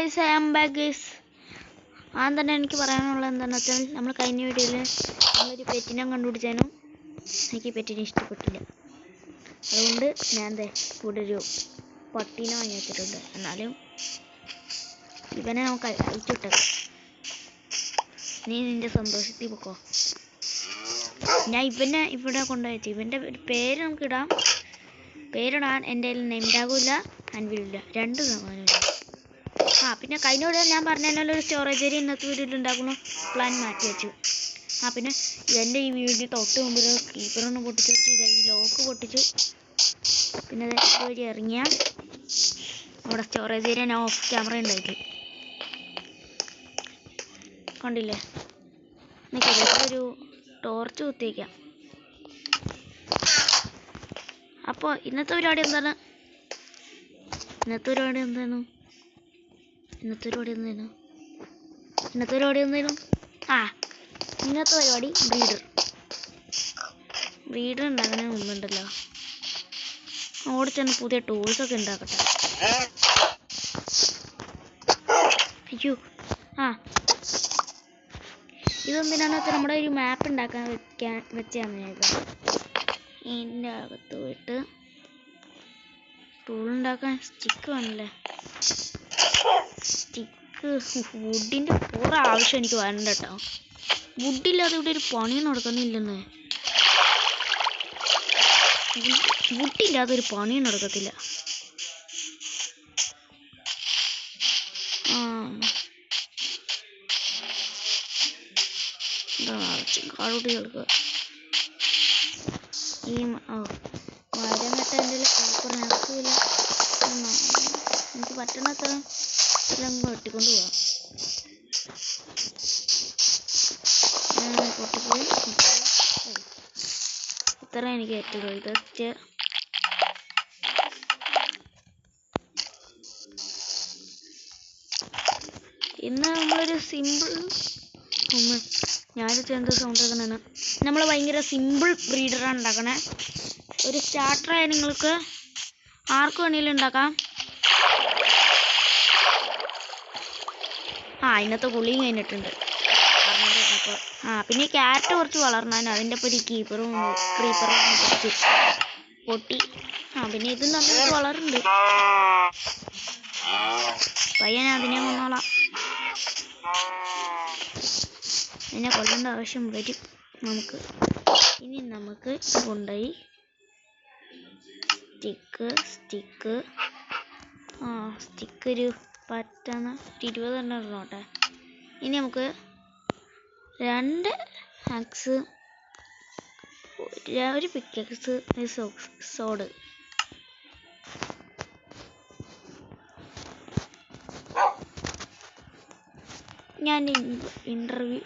Guys, I am back guys. ആദ്യം തന്നെ എനിക്ക് പറയാനുള്ളത് എന്താണെന്ന് വെച്ചാൽ, നമ്മൾ കഴിഞ്ഞ വീഡിയോയിൽ നമ്മളൊരു പെറ്റിനെ കണ്ടുപിടിച്ചാലും എനിക്ക് പെറ്റിനെ ഇഷ്ടപ്പെട്ടില്ല. അതുകൊണ്ട് ഞാൻ ഇവിടെ ഒരു പട്ടീനെ വാങ്ങി വെച്ചിട്ടുണ്ട്. എന്നാലും ഇവനെ നമുക്ക് അയച്ചിട്ടേക്കാം. നീ നിൻ്റെ സന്തോഷത്തിൽ പൊക്കോ. ഞാൻ ഇവനെ ഇവിടെ കൊണ്ടുവച്ചു. ഇവൻ്റെ പേര് നമുക്ക് ഇടാം. പേരിടാൻ എൻ്റെ കയ്യിൽ നെയിം ടാഗുമില്ല, അൻവിലില്ല, രണ്ടും സമാനമില്ല. പിന്നെ കഴിഞ്ഞ വീഡിയോ ഞാൻ പറഞ്ഞല്ലോ ഒരു സ്റ്റോറേജ് ഏരിയ ഇന്നത്തെ വീഡിയോയിൽ ഉണ്ടാക്കുന്ന പ്ലാൻ മാറ്റി വെച്ചു. പിന്നെ എൻ്റെ ഈ വീഡിയോ തൊട്ട് മുമ്പിൽ കീപ്പറൊന്ന് പൊട്ടിച്ചു വെച്ചു, ഈ ലോക്ക് പൊട്ടിച്ചു. പിന്നെ വഴി ഇറങ്ങിയ അവിടെ സ്റ്റോറേജ് ഏരിയ ഞാൻ ഓഫ് ക്യാമറ ഉണ്ടായിട്ട് കണ്ടില്ലേ. ഒരു ടോർച്ച് കുത്തിവയ്ക്കാം. അപ്പോൾ ഇന്നത്തെ പരിപാടി എന്തായിരുന്നു? ഇന്നത്തെ പരിപാടി എന്തായിരുന്നു? ഇന്നത്തെ പരിപാടി ബ്രീഡർ ഉണ്ടാക്കുന്ന മുമ്പുണ്ടല്ലോ, അവിടെ ചെന്ന് പുതിയ ടൂൾസൊക്കെ ഉണ്ടാക്കട്ടെ. അയ്യോ, ഇതെന്തിനാന്ന് വെച്ചാൽ നമ്മുടെ ഒരു മാപ്പ് ഉണ്ടാക്കാൻ വെച്ചാണ് ഞാൻ. ഇതിൻ്റെ അകത്ത് പോയിട്ട് ടൂൾ ഉണ്ടാക്കാൻ സ്റ്റിക്ക് വേണമല്ലേ. സ്റ്റിക്ക് വുഡിൻ്റെ പൂറ ആവശ്യം എനിക്ക് വരണ്ട കേട്ടോ. വുഡില്ലാതെ ഇവിടെ ഒരു പണി നടക്കുന്നില്ലെന്ന്. വുഡില്ലാതെ ഒരു പണി നടക്കത്തില്ല. കാടോട്ട് കേൾക്കുക. ഈ മരം നട്ട എൻ്റെ പേപ്പർ നടക്കില്ല. എനിക്ക് പറ്റുന്നത്ര എല്ലാം വെട്ടിക്കൊണ്ട് പോവാം. പൊട്ടിപ്പോയി. ഇത്ര എനിക്ക് പറ്റുള്ളൂ. ഇതൊക്കെ ഇന്ന് നമ്മളൊരു സിമ്പിൾ ഞാനിത് എന്ത് സൗണ്ട് ആക്കണേന്ന്, നമ്മൾ ഭയങ്കര സിമ്പിൾ ബ്രീഡറാണ് ഉണ്ടാക്കണേ. ഒരു സ്റ്റാർട്ടറായി നിങ്ങൾക്ക് ആർക്ക് വേണമെങ്കിലും ഉണ്ടാക്കാം. ഇന്നത്തെ കുളിയും കഴിഞ്ഞിട്ടുണ്ട്. അപ്പോൾ പിന്നെ ഈ ക്യാരറ്റ് കുറച്ച് വളർന്നാൻ അതിൻ്റെ ഒപ്പം ഒരു ക്രീപ്പറും കുറച്ച് പൊട്ടി. പിന്നെ ഇത് നന്നായിട്ട് വളരുന്നുണ്ട്. പയ്യനെ അതിനെ കൊന്നോളാം. അതിനെ കൊല്ലേണ്ട ആവശ്യം വരും നമുക്ക്. ഇനി നമുക്ക് കൊണ്ടുപോയി സ്റ്റിക്ക് ഒരു 20 എണ്ണം ഇടണോട്ടെ. ഇനി നമുക്ക് 2 ആക്സ്, ഒരു പിക്കക്സ്, ഒരു സോഡ്. ഞാൻ ഇന്റർവ്യൂ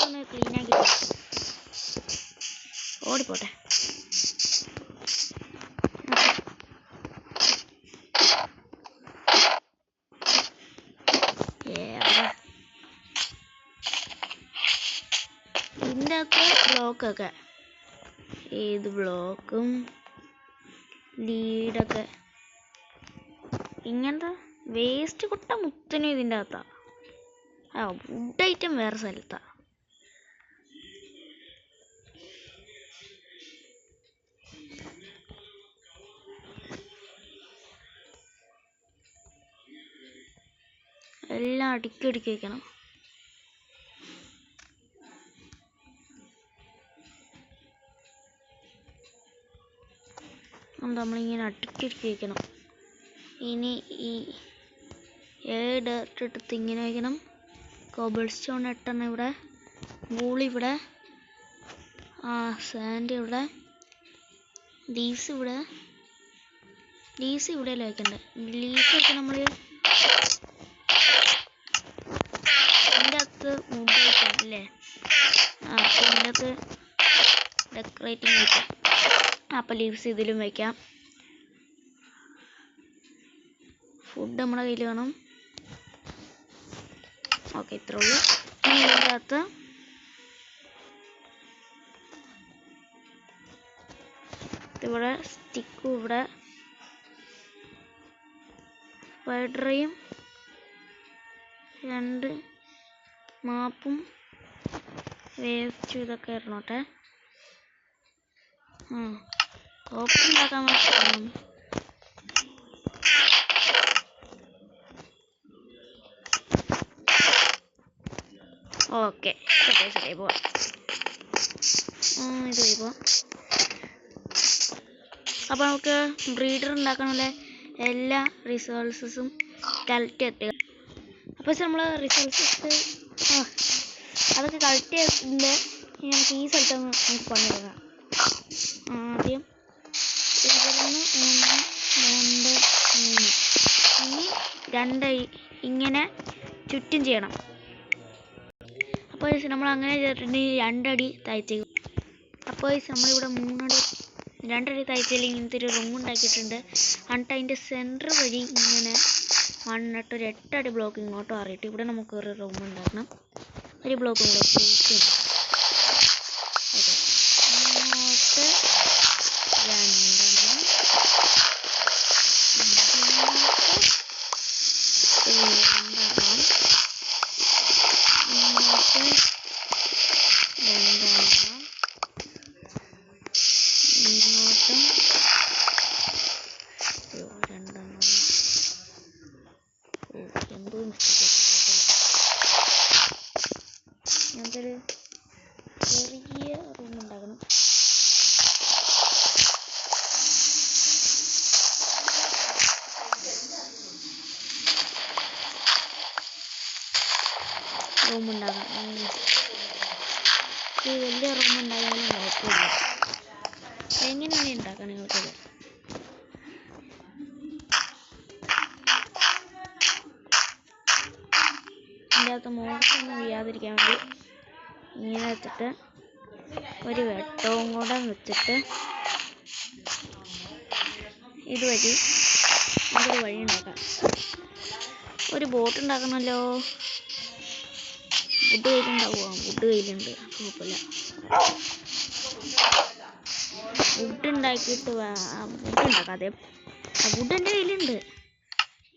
ഒന്ന് ക്ലീനാക്കി ഓടിപ്പോട്ടെ. ഇതിൻ്റെ അകത്ത് ബ്ലോക്കൊക്കെ, ഏത് ബ്ലോക്കും ലീഡൊക്കെ ഇങ്ങനത്തെ വേസ്റ്റ് കൊട്ട മുത്തനും ഇതിൻ്റെ അകത്താണ്. വുഡ് ഐറ്റം വേറെ സ്ഥലത്താണ്. എല്ലാം അടുക്കി വയ്ക്കണം. നമ്മളിങ്ങനെ അടുക്കി വയ്ക്കണം. ഇനി ഈ 7 ഡർട്ട് എടുത്ത് ഇങ്ങനെ വയ്ക്കണം. കോബിൾ സ്റ്റോൺ 8 എണ്ണം ഇവിടെ, വൂള് ഇവിടെ, സാൻഡ് ഇവിടെ, ലീവ്സ് ഇവിടെയല്ലേ വയ്ക്കണ്ടേ. ലീവ്സൊക്കെ നമ്മൾ ഇതിൻ്റെ അകത്ത് വുഡ് വയ്ക്കാം അല്ലേ. ഇതിൻ്റെ അകത്ത് ഡെക്കറേറ്റിംഗ് വയ്ക്കാം. അപ്പോൾ ലീവ്സ് ഇതിലും വയ്ക്കാം. ഫുഡ് നമ്മുടെ കയ്യിൽ വേണം. ഓക്കെ, ഇത്രേ ഉള്ളൂ. ഇനി ഇതിൻ്റെ അകത്ത് ഇവിടെ സ്റ്റിക്കും ഇവിടെ സ്പൈഡറേയും 2 മാപ്പും വേസ്റ്റ് ഇതൊക്കെ ഇടണോട്ടെ. ഓപ്പൺ ഉണ്ടാക്കാൻ വേണം. ഓക്കെ ശരി പോവാം. ഇത് വഴി പോവാം. അപ്പോൾ നമുക്ക് ബ്രീഡർ ഉണ്ടാക്കാനുള്ള എല്ലാ റിസോഴ്സസും കളക്ട് ചെയ്തിട്ട്, അപ്പോൾ നമ്മൾ റിസോഴ്സസ് അതൊക്കെ കളക്ട് ചെയ്തിട്ടുണ്ട്. നമുക്ക് ഈ സ്ഥലത്ത് നമുക്ക് പണി തുടങ്ങാം. ആദ്യം ഇവിടുന്ന് 1 2 3 ഇനി 2 ഇങ്ങനെ ചുറ്റും ചെയ്യണം. അപ്പോൾ നമ്മൾ അങ്ങനെ ചെയ്തിട്ടുണ്ടെങ്കിൽ 2 അടി താഴ്ചയും. അപ്പോൾ നമ്മളിവിടെ 2 അടി താഴ്ചയിൽ ഇങ്ങനത്തെ ഒരു റൂം ഉണ്ടാക്കിയിട്ടുണ്ട്. എന്നിട്ട് അതിൻ്റെ സെൻറ്റർ വഴി ഇങ്ങനെ മണ്ണിട്ട് ഒരു 8 അടി ബ്ലോക്ക് ഇങ്ങോട്ട് മാറിയിട്ട് ഇവിടെ നമുക്ക് ഒരു റൂം ഉണ്ടാക്കണം. ഒരു ബ്ലോക്ക് കൂടെ ഇങ്ങോട്ട് 2 2 ചെറിയ റൂം ഉണ്ടാക്കണം. റൂം ഉണ്ടാകാം. ഈ വലിയ റൂം ഉണ്ടായാലും കുഴപ്പമില്ല. എങ്ങനെയാണ് ഉണ്ടാക്കാം നിങ്ങൾക്കത്? ഇതിൻ്റെ അകത്ത് മോശമൊന്നും വീഴാതിരിക്കാൻ വേണ്ടി ഇങ്ങനെ വെച്ചിട്ട് ഒരു വെട്ടവും കൂടെ വെച്ചിട്ട് ഇതുവഴി നമുക്കൊരു വഴി ഉണ്ടാക്കാം. ഒരു ബോട്ട് ഉണ്ടാക്കണമല്ലോ. വുഡ് കയ്യിലുണ്ടാവുക. വുഡ് കയ്യിലുണ്ട്, കുഴപ്പമില്ല. വുഡ് ഉണ്ടാക്കിയിട്ട് വുഡ് ഉണ്ടാക്കാതെ വുഡ് എൻ്റെ കയ്യിലുണ്ട്.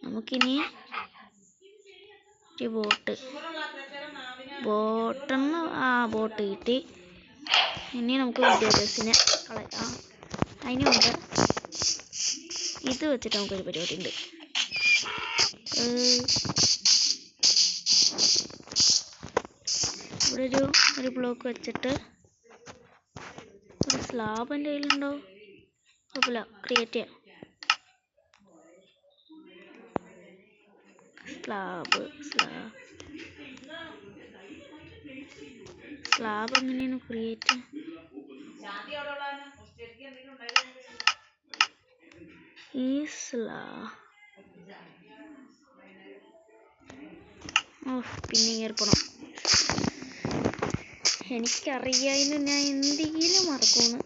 നമുക്കിനി ഒരു ബോട്ടെന്ന് ബോട്ട് കിട്ടി. ഇനി നമുക്ക് വിദ്യാഭ്യാസത്തിന് കളയാം. അതിന് മുമ്പ് ഇത് വെച്ചിട്ട് നമുക്കൊരു പരിപാടി ഉണ്ട്. ഇവിടെ ഒരു ബ്ലോക്ക് വെച്ചിട്ട് ഒരു സ്ലാബ് എൻ്റെ കയ്യിലുണ്ടോ? കുഴപ്പമില്ല, ക്രിയേറ്റ് ചെയ്യാം. സ്ലാബ് എങ്ങനെയാണ് ക്രിയേറ്റ്? ഈ പിന്നെ ഏർപ്പെടണം. എനിക്കറിയായിരുന്നു ഞാൻ എന്തെങ്കിലും മറക്കുമെന്ന്.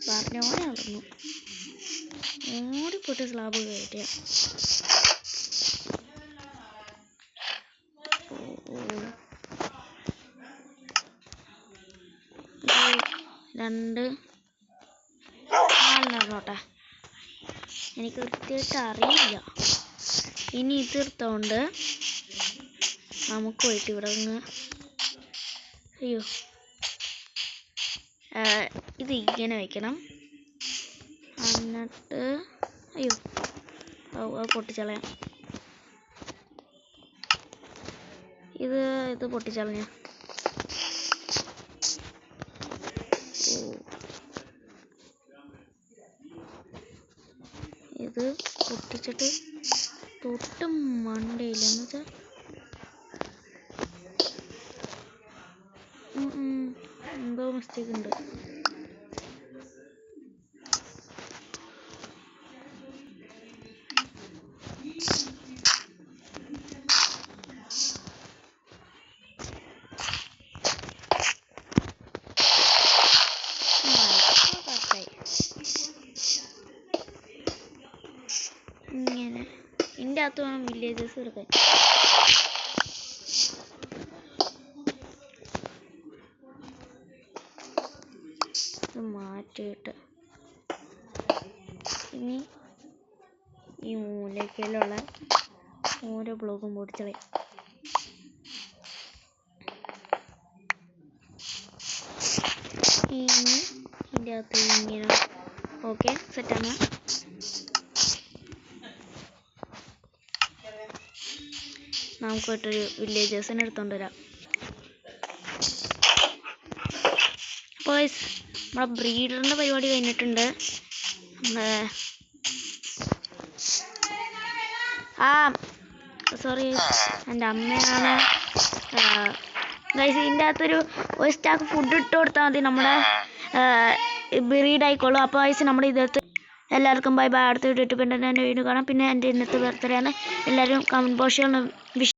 പറഞ്ഞോടെ നടന്നു. ഓടിപ്പോട്ട് സ്ലാബ് കയറ്റുക. രണ്ട് 4 നടന്നോട്ടെ. എനിക്ക് കൃത്യമായിട്ട് അറിയില്ല. ഇനി ഇതെടുത്തോണ്ട് നമുക്ക് പോയിട്ട് ഇവിടെ നിന്ന് ഇത് ഇങ്ങനെ വെക്കണം. എന്നിട്ട് പൊട്ടിച്ചളയാം. ഇത് പൊട്ടിച്ചളഞ്ഞ ഇത് പൊട്ടിച്ചിട്ട് തൊട്ടും മണ്ടയില്ല. എന്ന് വെച്ചാൽ എന്തോ മിസ്റ്റേക്ക് ഉണ്ട്. ഇങ്ങനെ ഇതിൻ്റെ അകത്ത് വേണം വില്ലേജസ് എടുക്കാൻ. മാറ്റിയിട്ട് ഇനി ഈ മൂലയ്ക്കലുള്ള ഓരോ ബ്ലോക്കും പൊടിച്ചളയും. ഇനി ഇതിൻ്റെ അകത്ത് ഇങ്ങനെ ഓക്കെ സെറ്റാണ്. നമുക്ക് പോയിട്ടൊരു വില്ലേജേഴ്സിനെ എടുത്തോണ്ട് വരാം. അപ്പോൾ നമ്മളെ ബ്രീഡറിൻ്റെ പരിപാടി കഴിഞ്ഞിട്ടുണ്ട്. സോറി എൻ്റെ അമ്മയാണ് ഗൈസ്. ഇതിൻ്റെ അകത്തൊരു സ്റ്റാക്ക് ഫുഡ് ഇട്ട് കൊടുത്താൽ മതി, നമ്മുടെ ബ്രീഡ് ആയിക്കോളും. അപ്പോൾ ഗൈസ് നമ്മുടെ ഇതിനകത്ത് എല്ലാവർക്കും ബൈ ബൈ. അടുത്ത വീഡിയോ ഇട്ട് പിന്നെ എൻ്റെ വീഡിയോ കാണാം. പിന്നെ എൻ്റെ ഇന്നത്തെ ബർത്ത്ഡേ ആണ്. എല്ലാവരും കമൻറ്റ് ബോക്സിൽ